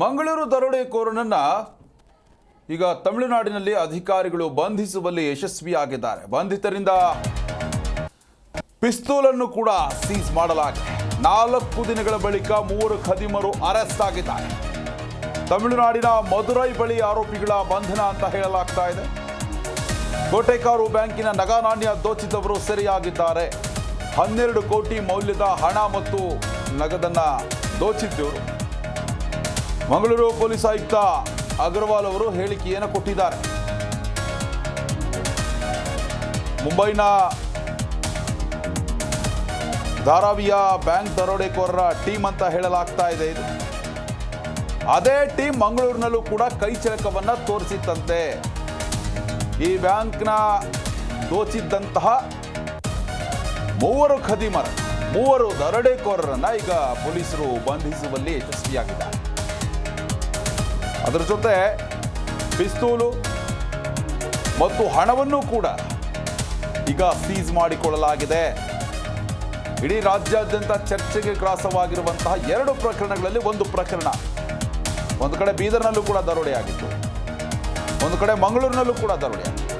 ಮಂಗಳೂರು ದರೋಡೆಕೋರನನ್ನ ಈಗ ತಮಿಳುನಾಡಿನಲ್ಲಿ ಅಧಿಕಾರಿಗಳು ಬಂಧಿಸುವಲ್ಲಿ ಯಶಸ್ವಿಯಾಗಿದ್ದಾರೆ. ಬಂಧಿತರಿಂದ ಪಿಸ್ತೂಲನ್ನು ಕೂಡ ಸೀಸ್ ಮಾಡಲಾಗಿದೆ. 4 ದಿನಗಳ ಬಳಿಕ 3 ಖದೀಮರು ಅರೆಸ್ಟ್ ಆಗಿದ್ದಾರೆ. ತಮಿಳುನಾಡಿನ ಮದುರೈ ಬಳಿ ಆರೋಪಿಗಳ ಬಂಧನ ಅಂತ ಹೇಳಲಾಗ್ತಾ ಇದೆ. ಕೋಟೆಕಾರು ಬ್ಯಾಂಕಿನ ನಗನಾಣ್ಯ ದೋಚಿದವರು ಸೆರೆಯಾಗಿದ್ದಾರೆ. 12 ಕೋಟಿ ಮೌಲ್ಯದ ಹಣ ಮತ್ತು ನಗದನ್ನ ದೋಚಿದ್ದವರು. ಮಂಗಳೂರು ಪೊಲೀಸ್ ಆಯುಕ್ತ ಅಗರ್ವಾಲ್ ಅವರು ಹೇಳಿಕೆಯನ್ನು ಕೊಟ್ಟಿದ್ದಾರೆ. ಮುಂಬೈನ ಧಾರಾವಿಯ ಬ್ಯಾಂಕ್ ದರೋಡೆಕೋರರ ಟೀಮ್ ಅಂತ ಹೇಳಲಾಗ್ತಾ ಇದೆ. ಇದು ಅದೇ ಟೀಮ್ ಮಂಗಳೂರಿನಲ್ಲೂ ಕೂಡ ಕೈಚಳಕವನ್ನ ತೋರಿಸಿತ್ತಂತೆ. ಈ ಬ್ಯಾಂಕ್ನ ದೋಚಿದ್ದಂತಹ 3 ಖದೀಮರ 3 ದರೋಡೆಕೋರರನ್ನ ಈಗ ಪೊಲೀಸರು ಬಂಧಿಸುವಲ್ಲಿ ಯಶಸ್ವಿಯಾಗಿದ್ದಾರೆ. ಅದರ ಜೊತೆ ಪಿಸ್ತೂಲು ಮತ್ತು ಹಣವನ್ನು ಕೂಡ ಈಗ ಸೀಸ್ ಮಾಡಿಕೊಳ್ಳಲಾಗಿದೆ. ಇಡೀ ರಾಜ್ಯಾದ್ಯಂತ ಚರ್ಚೆಗೆ ಗ್ರಾಸವಾಗಿರುವಂತಹ 2 ಪ್ರಕರಣಗಳಲ್ಲಿ ಒಂದು ಪ್ರಕರಣ. ಒಂದು ಕಡೆ ಬೀದರ್ನಲ್ಲೂ ಕೂಡ ದರೋಡೆಯಾಗಿತ್ತು, ಒಂದು ಕಡೆ ಮಂಗಳೂರಿನಲ್ಲೂ ಕೂಡ ದರೋಡೆಯಾಗಿತ್ತು.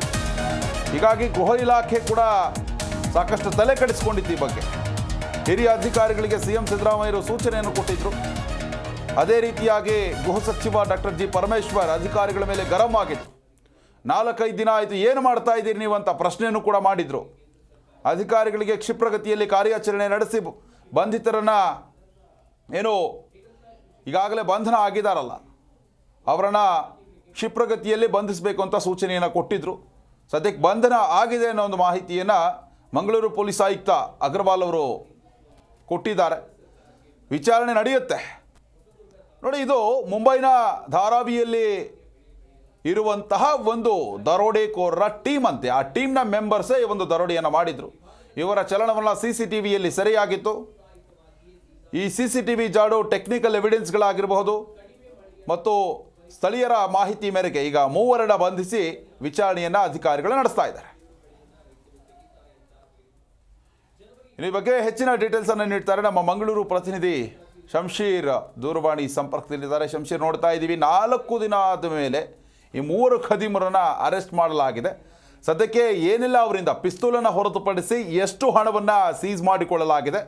ಹೀಗಾಗಿ ಗೃಹ ಇಲಾಖೆ ಕೂಡ ಸಾಕಷ್ಟು ತಲೆ ಕೆಡಿಸಿಕೊಂಡಿತ್ತು ಈ ಬಗ್ಗೆ. ಹಿರಿಯ ಅಧಿಕಾರಿಗಳಿಗೆ ಸಿಎಂ ಸಿದ್ದರಾಮಯ್ಯರು ಸೂಚನೆಯನ್ನು ಕೊಟ್ಟಿದ್ರು. ಅದೇ ರೀತಿಯಾಗಿ ಗೃಹ ಸಚಿವ ಡಾಕ್ಟರ್ ಜಿ ಪರಮೇಶ್ವರ್ ಅಧಿಕಾರಿಗಳ ಮೇಲೆ ಗರಂ ಆಗಿದ್ರು. 4-5 ದಿನ ಆಯಿತು, ಏನು ಮಾಡ್ತಾ ಇದ್ದೀರಿ ನೀವು ಅಂತ ಪ್ರಶ್ನೆಯನ್ನು ಕೂಡ ಮಾಡಿದ್ರು. ಅಧಿಕಾರಿಗಳಿಗೆ ಕ್ಷಿಪ್ರಗತಿಯಲ್ಲಿ ಕಾರ್ಯಾಚರಣೆ ನಡೆಸಿ ಬಂಧಿತರನ್ನ ಏನು ಈಗಾಗಲೇ ಬಂಧನ ಆಗಿದ್ದಾರಲ್ಲ ಅವರನ್ನು ಕ್ಷಿಪ್ರಗತಿಯಲ್ಲಿ ಬಂಧಿಸಬೇಕು ಅಂತ ಸೂಚನೆಯನ್ನು ಕೊಟ್ಟಿದ್ರು. ಸದ್ಯಕ್ಕೆ ಬಂಧನ ಆಗಿದೆ ಅನ್ನೋ ಒಂದು ಮಾಹಿತಿಯನ್ನು ಮಂಗಳೂರು ಪೊಲೀಸ್ ಆಯುಕ್ತ ಅಗರ್ವಾಲ್ ಅವರು ಕೊಟ್ಟಿದ್ದಾರೆ. ವಿಚಾರಣೆ ನಡೆಯುತ್ತೆ. ನೋಡಿ, ಇದು ಮುಂಬೈನ ಧಾರಾವಿಯಲ್ಲಿ ಇರುವಂತಹ ಒಂದು ದರೋಡೆಕೋರರ ಟೀಮ್ ಅಂತೆ. ಆ ಟೀಮ್ನ ಮೆಂಬರ್ಸೇ ಈ ಒಂದು ದರೋಡೆಯನ್ನು ಮಾಡಿದರು. ಇವರ ಚಲನವಲನ CCTVಯಲ್ಲಿ ಸೆರೆಯಾಗಿತ್ತು. ಈ CCTV ಜಾಡು ಟೆಕ್ನಿಕಲ್ ಎವಿಡೆನ್ಸ್ಗಳಾಗಿರಬಹುದು ಮತ್ತು ಸ್ಥಳೀಯರ ಮಾಹಿತಿ ಮೇರೆಗೆ ಈಗ 3 ಬಂಧಿಸಿ ವಿಚಾರಣೆಯನ್ನು ಅಧಿಕಾರಿಗಳು ನಡೆಸ್ತಾ ಇದ್ದಾರೆ. ಈ ಬಗ್ಗೆ ಹೆಚ್ಚಿನ ಡೀಟೇಲ್ಸ್ ಅನ್ನು ನೀಡ್ತಾರೆ ನಮ್ಮ ಮಂಗಳೂರು ಪ್ರತಿನಿಧಿ ಶಂಶೀರ್. ದೂರವಾಣಿ ಸಂಪರ್ಕದಲ್ಲಿದ್ದಾರೆ. ಶಂಶೀರ್, ನೋಡ್ತಾ ಇದ್ದೀವಿ 4 ದಿನ ಆದ ಮೇಲೆ ಈ 3 ಖದೀಮರನ್ನು ಅರೆಸ್ಟ್ ಮಾಡಲಾಗಿದೆ. ಸದ್ಯಕ್ಕೆ ಏನೆಲ್ಲ ಅವರಿಂದ ಪಿಸ್ತೂಲನ್ನು ಹೊರತುಪಡಿಸಿ ಎಷ್ಟು ಹಣವನ್ನು ಸೀಸ್ ಮಾಡಿಕೊಳ್ಳಲಾಗಿದೆ,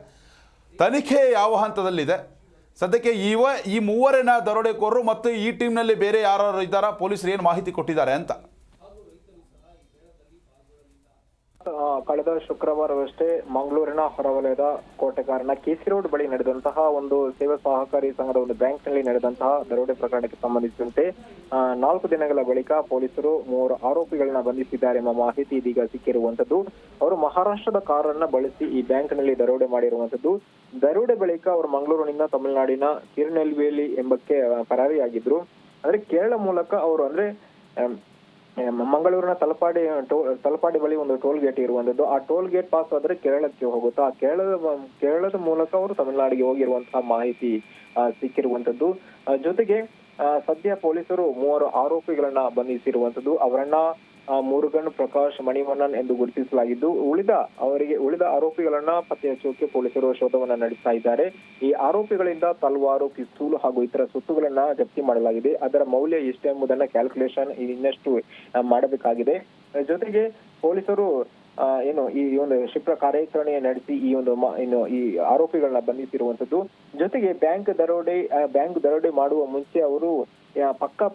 ತನಿಖೆ ಯಾವ ಹಂತದಲ್ಲಿದೆ, ಸದ್ಯಕ್ಕೆ ಈ 3 ದರೋಡೆಕೋರರು ಮತ್ತು ಈ ಟೀಮ್ನಲ್ಲಿ ಬೇರೆ ಯಾರು ಇದ್ದಾರಾ, ಪೊಲೀಸರು ಏನು ಮಾಹಿತಿ ಕೊಟ್ಟಿದ್ದಾರೆ ಅಂತ? ಕಳೆದ ಶುಕ್ರವಾರವಷ್ಟೇ ಮಂಗಳೂರಿನ ಹೊರವಲಯದ ಕೋಟೆಕಾರನ ಕೆಸಿ ರೋಡ್ ಬಳಿ ನಡೆದಂತಹ ಒಂದು ಸೇವಾ ಸಹಕಾರಿ ಸಂಘದ ಒಂದು ಬ್ಯಾಂಕ್ ನಲ್ಲಿ ನಡೆದಂತಹ ದರೋಡೆ ಪ್ರಕರಣಕ್ಕೆ ಸಂಬಂಧಿಸಿದಂತೆ 4 ದಿನಗಳ ಬಳಿಕ ಪೊಲೀಸರು 3 ಆರೋಪಿಗಳನ್ನ ಬಂಧಿಸಿದ್ದಾರೆ ಎಂಬ ಮಾಹಿತಿ ಇದೀಗ ಸಿಕ್ಕಿರುವಂತದ್ದು. ಅವರು ಮಹಾರಾಷ್ಟ್ರದ ಕಾರನ್ನ ಬಳಸಿ ಈ ಬ್ಯಾಂಕ್ ನಲ್ಲಿ ದರೋಡೆ ಮಾಡಿರುವಂತದ್ದು. ದರೋಡೆ ಬಳಿಕ ಅವರು ಮಂಗಳೂರಿನಿಂದ ತಮಿಳುನಾಡಿನ ತಿರುನೆಲ್ವೇಲಿ ಎಂಬಕ್ಕೆ ಪರಾರಿಯಾಗಿದ್ರು. ಅಂದ್ರೆ ಕೇರಳ ಮೂಲಕ ಅವರು ಅಂದ್ರೆ ಮಂಗಳೂರಿನ ತಲಪಾಡಿ ಬಳಿ ಒಂದು ಟೋಲ್ ಗೇಟ್ ಇರುವಂತದ್ದು. ಆ ಟೋಲ್ ಗೇಟ್ ಪಾಸ್ ಆದ್ರೆ ಕೇರಳಕ್ಕೆ ಹೋಗುತ್ತಾ, ಕೇರಳದ ಮೂಲಕ ಅವರು ತಮಿಳುನಾಡಿಗೆ ಹೋಗಿರುವಂತಹ ಮಾಹಿತಿ ಸಿಕ್ಕಿರುವಂತದ್ದು. ಜೊತೆಗೆ ಸದ್ಯ ಪೊಲೀಸರು 3 ಆರೋಪಿಗಳನ್ನ ಬಂಧಿಸಿರುವಂತದ್ದು. ಅವರನ್ನ ಮುರುಗನ್, ಪ್ರಕಾಶ್, ಮಣಿವಣ್ಣನ್ ಎಂದು ಗುರುತಿಸಲಾಗಿದ್ದು ಉಳಿದ ಆರೋಪಿಗಳನ್ನ ಪತ್ತೆ ಹಚ್ಚೋಕೆ ಪೊಲೀಸರು ಶೋಧವನ್ನ ನಡೆಸ್ತಾ ಇದ್ದಾರೆ. ಈ ಆರೋಪಿಗಳಿಂದ ತಲ್ವಾರು, ಪಿಸ್ತೂಲ್ ಹಾಗೂ ಇತರ ಸೊತ್ತುಗಳನ್ನ ಜಪ್ತಿ ಮಾಡಲಾಗಿದೆ. ಅದರ ಮೌಲ್ಯ ಎಷ್ಟೆಂಬುದನ್ನ ಕ್ಯಾಲ್ಕುಲೇಷನ್ ಇನ್ನಷ್ಟು ಮಾಡಬೇಕಾಗಿದೆ. ಜೊತೆಗೆ ಪೊಲೀಸರು ಈ ಒಂದು ಕ್ಷಿಪ್ರ ಕಾರ್ಯಾಚರಣೆ ನಡೆಸಿ ಈ ಆರೋಪಿಗಳನ್ನ ಬಂಧಿಸಿರುವಂತದ್ದು. ಜೊತೆಗೆ ಬ್ಯಾಂಕ್ ದರೋಡೆ ಮಾಡುವ ಮುಂಚೆ ಅವರು ಪಕ್ಕಾ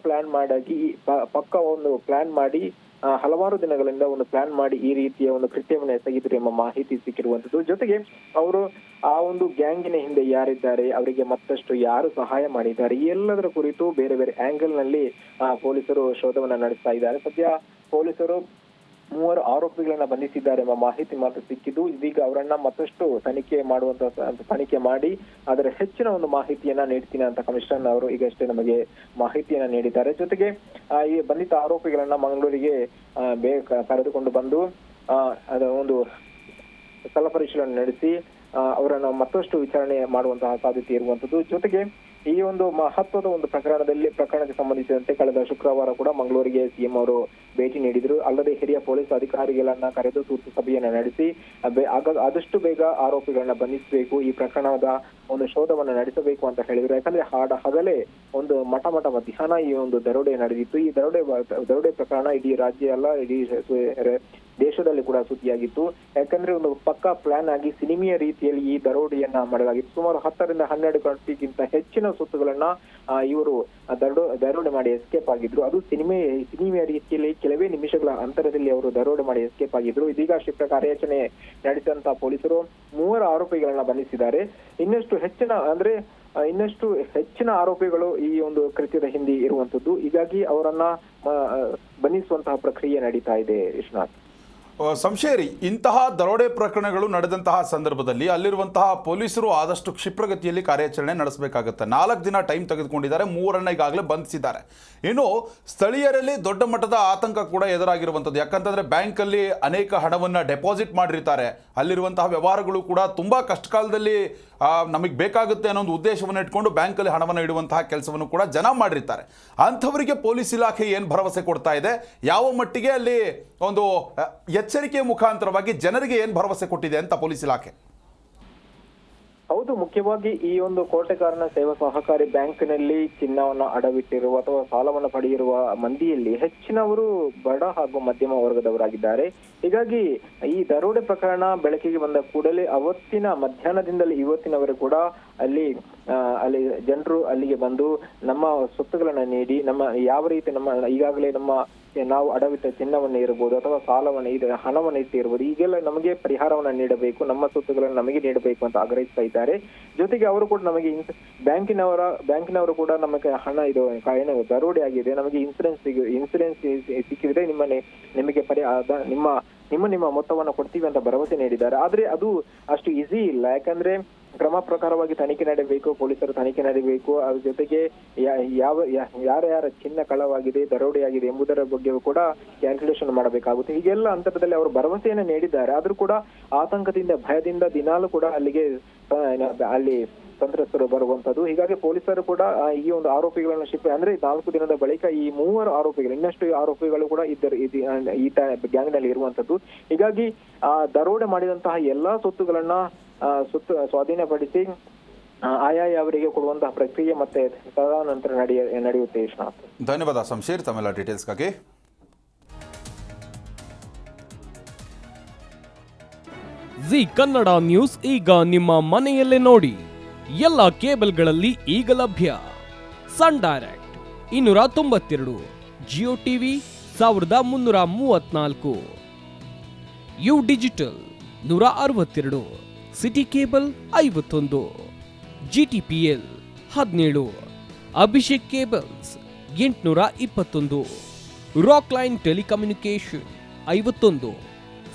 ಪ್ಲಾನ್ ಮಾಡಿ ಹಲವಾರು ದಿನಗಳಿಂದ ಒಂದು ಪ್ಲಾನ್ ಮಾಡಿ ಈ ರೀತಿಯ ಒಂದು ಕೃತ್ಯವನ್ನು ಎಸಗಿದ್ರು ಎಂಬ ಮಾಹಿತಿ ಸಿಕ್ಕಿರುವಂತದ್ದು. ಜೊತೆಗೆ ಅವರು ಆ ಒಂದು ಗ್ಯಾಂಗಿನ ಹಿಂದೆ ಯಾರಿದ್ದಾರೆ, ಅವರಿಗೆ ಮತ್ತಷ್ಟು ಯಾರು ಸಹಾಯ ಮಾಡಿದ್ದಾರೆ, ಈ ಎಲ್ಲದರ ಕುರಿತು ಬೇರೆ ಬೇರೆ ಆಂಗಲ್ ನಲ್ಲಿ ಪೊಲೀಸರು ಶೋಧವನ್ನ ನಡೆಸ್ತಾ ಇದ್ದಾರೆ. ಸದ್ಯ ಪೊಲೀಸರು 3 ಆರೋಪಿಗಳನ್ನ ಬಂಧಿಸಿದ್ದಾರೆ ಎಂಬ ಮಾಹಿತಿ ಮಾತ್ರ ಸಿಕ್ಕಿದ್ದು. ಇದೀಗ ಅವರನ್ನ ಮತ್ತಷ್ಟು ತನಿಖೆ ಮಾಡಿ ಅದರ ಹೆಚ್ಚಿನ ಒಂದು ಮಾಹಿತಿಯನ್ನ ನೀಡ್ತೀನಿ ಅಂತ ಕಮಿಷನರ್ ಅವರು ಈಗಷ್ಟೇ ನಮಗೆ ಮಾಹಿತಿಯನ್ನ ನೀಡಿದ್ದಾರೆ. ಜೊತೆಗೆ ಈ ಬಂಧಿತ ಆರೋಪಿಗಳನ್ನ ಮಂಗಳೂರಿಗೆ ಕರೆದುಕೊಂಡು ಬಂದು ಅದರ ಒಂದು ಸ್ಥಳ ಪರಿಶೀಲನೆ ನಡೆಸಿ ಅವರನ್ನು ಮತ್ತಷ್ಟು ವಿಚಾರಣೆ ಮಾಡುವಂತಹ ಸಾಧ್ಯತೆ ಇರುವಂತದ್ದು. ಜೊತೆಗೆ ಈ ಒಂದು ಮಹತ್ವದ ಒಂದು ಪ್ರಕರಣಕ್ಕೆ ಸಂಬಂಧಿಸಿದಂತೆ ಕಳೆದ ಶುಕ್ರವಾರ ಕೂಡ ಮಂಗಳೂರಿಗೆ ಸಿಎಂ ಅವರು ಭೇಟಿ ನೀಡಿದ್ರು. ಅಲ್ಲದೆ ಹಿರಿಯ ಪೊಲೀಸ್ ಅಧಿಕಾರಿಗಳನ್ನ ಕರೆದು ತುರ್ತು ಸಭೆಯನ್ನ ನಡೆಸಿ ಆದಷ್ಟು ಬೇಗ ಆರೋಪಿಗಳನ್ನ ಬಂಧಿಸಬೇಕು, ಈ ಪ್ರಕರಣದ ಒಂದು ಶೋಧವನ್ನ ನಡೆಸಬೇಕು ಅಂತ ಹೇಳಿದ್ರು. ಯಾಕಂದ್ರೆ ಹಗಲೇ ಒಂದು ಮಠ ಮಧ್ಯಾಹ್ನ ಈ ಒಂದು ದರೋಡೆ ನಡೆದಿತ್ತು. ಈ ದರೋಡೆ ಪ್ರಕರಣ ಇಡೀ ರಾಜ್ಯ ಅಲ್ಲ, ಇಡೀ ದೇಶದಲ್ಲಿ ಕೂಡ ಸುದ್ದಿಯಾಗಿತ್ತು. ಯಾಕಂದ್ರೆ ಒಂದು ಪಕ್ಕಾ ಪ್ಲಾನ್ ಆಗಿ ಸಿನಿಮೆಯ ರೀತಿಯಲ್ಲಿ ಈ ದರೋಡೆಯನ್ನ ಮಾಡಲಾಗಿತ್ತು. ಸುಮಾರು 10 ರಿಂದ 12 ಕೋಟಿಗಿಂತ ಹೆಚ್ಚಿನ ಸೊತ್ತುಗಳನ್ನ ಇವರು ದರೋಡೆ ಮಾಡಿ ಎಸ್ಕೇಪ್ ಆಗಿದ್ರು. ಅದು ಸಿನಿಮೆಯ ರೀತಿಯಲ್ಲಿ ಕೆಲವೇ ನಿಮಿಷಗಳ ಅಂತರದಲ್ಲಿ ಅವರು ದರೋಡೆ ಮಾಡಿ ಎಸ್ಕೇಪ್ ಆಗಿದ್ರು. ಇದೀಗ ಕ್ಷಿಪ್ರ ಕಾರ್ಯಾಚರಣೆ ನಡೆಸಿದಂತಹ ಪೊಲೀಸರು 3 ಆರೋಪಿಗಳನ್ನ ಬಂಧಿಸಿದ್ದಾರೆ. ಇನ್ನಷ್ಟು ಹೆಚ್ಚಿನ ಆರೋಪಿಗಳು ಈ ಒಂದು ಕೃತ್ಯದ ಹಿಂದೆ ಇರುವಂತದ್ದು. ಹೀಗಾಗಿ ಅವರನ್ನ ಬಂಧಿಸುವಂತಹ ಪ್ರಕ್ರಿಯೆ ನಡೀತಾ ಇದೆ. ವಿಶ್ವನಾಥ್, ಸಂಶಯರಿ, ಇಂತಹ ದರೋಡೆ ಪ್ರಕರಣಗಳು ನಡೆದಂತಹ ಸಂದರ್ಭದಲ್ಲಿ ಅಲ್ಲಿರುವಂತಹ ಪೊಲೀಸರು ಆದಷ್ಟು ಕ್ಷಿಪ್ರಗತಿಯಲ್ಲಿ ಕಾರ್ಯಾಚರಣೆ ನಡೆಸಬೇಕಾಗುತ್ತೆ. 4 ದಿನ ಟೈಮ್ ತೆಗೆದುಕೊಂಡಿದ್ದಾರೆ, 3 ಈಗಾಗಲೇ ಬಂಧಿಸಿದ್ದಾರೆ. ಇನ್ನು ಸ್ಥಳೀಯರಲ್ಲಿ ದೊಡ್ಡ ಮಟ್ಟದ ಆತಂಕ ಕೂಡ ಎದುರಾಗಿರುವಂಥದ್ದು. ಯಾಕಂತಂದರೆ ಬ್ಯಾಂಕಲ್ಲಿ ಅನೇಕ ಹಣವನ್ನು ಡೆಪಾಸಿಟ್ ಮಾಡಿರ್ತಾರೆ. ಅಲ್ಲಿರುವಂತಹ ವ್ಯವಹಾರಗಳು ಕೂಡ ತುಂಬ ಕಷ್ಟಕಾಲದಲ್ಲಿ ನಮಗೆ ಬೇಕಾಗುತ್ತೆ ಅನ್ನೋ ಒಂದು ಉದ್ದೇಶವನ್ನು ಇಟ್ಕೊಂಡು ಬ್ಯಾಂಕಲ್ಲಿ ಹಣವನ್ನು ಇಡುವಂತಹ ಕೆಲಸವನ್ನು ಕೂಡ ಜನ ಮಾಡಿರ್ತಾರೆ. ಅಂಥವರಿಗೆ ಪೊಲೀಸ್ ಇಲಾಖೆ ಏನು ಭರವಸೆ ಕೊಡ್ತಾ ಇದೆ, ಯಾವ ಮಟ್ಟಿಗೆ ಅಲ್ಲಿ ಒಂದು ಎಚ್ಚರಿಕೆ ಮುಖಾಂತರವಾಗಿ ಜನರಿಗೆ ಏನು ಭರವಸೆ ಕೊಟ್ಟಿದೆ ಅಂತ ಪೊಲೀಸ್ ಇಲಾಖೆ? ಹೌದು, ಮುಖ್ಯವಾಗಿ ಈ ಒಂದು ಕೋಟೆಕಾರನ ಸೇವಾ ಸಹಕಾರಿ ಬ್ಯಾಂಕ್ನಲ್ಲಿ ಚಿನ್ನವನ್ನ ಅಡವಿಟ್ಟಿರುವ ಅಥವಾ ಸಾಲವನ್ನು ಪಡೆಯಿರುವ ಮಂದಿಯಲ್ಲಿ ಹೆಚ್ಚಿನವರು ಬಡ ಹಾಗೂ ಮಧ್ಯಮ ವರ್ಗದವರಾಗಿದ್ದಾರೆ. ಹೀಗಾಗಿ ಈ ದರೋಡೆ ಪ್ರಕರಣ ಬೆಳಕಿಗೆ ಬಂದ ಕೂಡಲೇ ಅವತ್ತಿನ ಮಧ್ಯಾಹ್ನದಿಂದಲೇ ಇವತ್ತಿನವರೆಗೂ ಕೂಡ ಅಲ್ಲಿ ಜನರು ಅಲ್ಲಿಗೆ ಬಂದು ನಮ್ಮ ಸೊತ್ತುಗಳನ್ನ ನೀಡಿ, ನಮ್ಮ ಯಾವ ರೀತಿ ಈಗಾಗಲೇ ನಾವು ಅಡವಿಟ್ಟ ಚಿನ್ನವನ್ನ ಇರಬಹುದು ಅಥವಾ ಸಾಲವನ್ನ ಹಣವನ್ನ ಇಟ್ಟಿರ್ಬೋದು, ಈಗೆಲ್ಲ ನಮಗೆ ಪರಿಹಾರವನ್ನ ನೀಡಬೇಕು, ನಮ್ಮ ಸೊತ್ತುಗಳನ್ನು ನಮಗೆ ನೀಡಬೇಕು ಅಂತ ಆಗ್ರಹಿಸ್ತಾ ಇದ್ದಾರೆ. ಜೊತೆಗೆ ಅವರು ಕೂಡ ನಮಗೆ ಬ್ಯಾಂಕಿನವರು ಕೂಡ ನಮಗೆ ಹಣ ಏನು ದರೋಡೆ ಆಗಿದೆ, ನಮಗೆ ಇನ್ಸೂರೆನ್ಸ್ ಸಿಕ್ಕಿದ್ರೆ ನಿಮಗೆ ನಿಮ್ಮ ಮೊತ್ತವನ್ನು ಕೊಡ್ತೀವಿ ಅಂತ ಭರವಸೆ ನೀಡಿದ್ದಾರೆ. ಆದ್ರೆ ಅದು ಅಷ್ಟು ಈಸಿ ಇಲ್ಲ. ಯಾಕಂದ್ರೆ ಕ್ರಮ ಪ್ರಕಾರವಾಗಿ ತನಿಖೆ ನಡೆಯಬೇಕು, ಪೊಲೀಸರು ತನಿಖೆ ನಡೆಯಬೇಕು. ಅದ್ರ ಜೊತೆಗೆ ಯಾರ ಚಿನ್ನ ಕಳ್ಳವಾಗಿದೆ, ದರೋಡೆಯಾಗಿದೆ ಎಂಬುದರ ಬಗ್ಗೆ ಕೂಡ ಕ್ಯಾಲ್ಕುಲೇಷನ್ ಮಾಡಬೇಕಾಗುತ್ತೆ. ಹೀಗೆಲ್ಲ ಅಂತರದಲ್ಲಿ ಅವರು ಭರವಸೆಯನ್ನು ನೀಡಿದ್ದಾರೆ. ಆದ್ರೂ ಕೂಡ ಆತಂಕದಿಂದ, ಭಯದಿಂದ ದಿನಾಲೂ ಕೂಡ ಅಲ್ಲಿ ಸಂತ್ರಸ್ತರು ಬರುವಂತದ್ದು. ಹೀಗಾಗಿ ಪೊಲೀಸರು ಕೂಡ ಈ ಒಂದು ಆರೋಪಿಗಳನ್ನು ಅಂದ್ರೆ 4 ದಿನದ ಬಳಿಕ ಈ 3 ಆರೋಪಿಗಳು, ಇನ್ನಷ್ಟು ಆರೋಪಿಗಳು ಕೂಡ ಈ ಗ್ಯಾಂಗ್ ನಲ್ಲಿ ಇರುವಂತದ್ದು. ಹೀಗಾಗಿ ದರೋಡೆ ಮಾಡಿದಂತಹ ಎಲ್ಲಾ ಸೊತ್ತುಗಳನ್ನ ಸ್ವಾಧೀನಪಡಿಸಿ ಅವರಿಗೆ ಕೊಡುವಂತಹ ಪ್ರಕ್ರಿಯೆ ಮತ್ತೆ ತದನಂತರ ನಡೆಯುತ್ತೆ. ವಿಶ್ವನಾಥ್, ಧನ್ಯವಾದ ಶಂಶೀರ್ ತಮ್ಮೆಲ್ಲ ಡೀಟೇಲ್ಸ್ಗಾಗಿ. ಜಿ ಕನ್ನಡ ನ್ಯೂಸ್ ಈಗ ನಿಮ್ಮ ಮನೆಯಲ್ಲೇ ನೋಡಿ. ಎಲ್ಲ ಕೇಬಲ್ಗಳಲ್ಲಿ ಈಗ ಲಭ್ಯ. Sun Direct 292, Jio TV 1334, U digital 162, City cable 51, GTPL 17, Abhishek cables 821, Rockline telecommunication 51,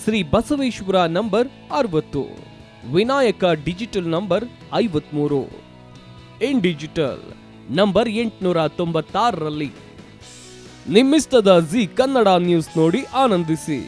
Shri Basaveshwara number 60, Vinayaka digital number 53, In digital number 896ರಲ್ಲಿ ನಿಮ್ಮಿಸ್ತದ ಜಿ ಕನ್ನಡ ನ್ಯೂಸ್ ನೋಡಿ ಆನಂದಿಸಿ.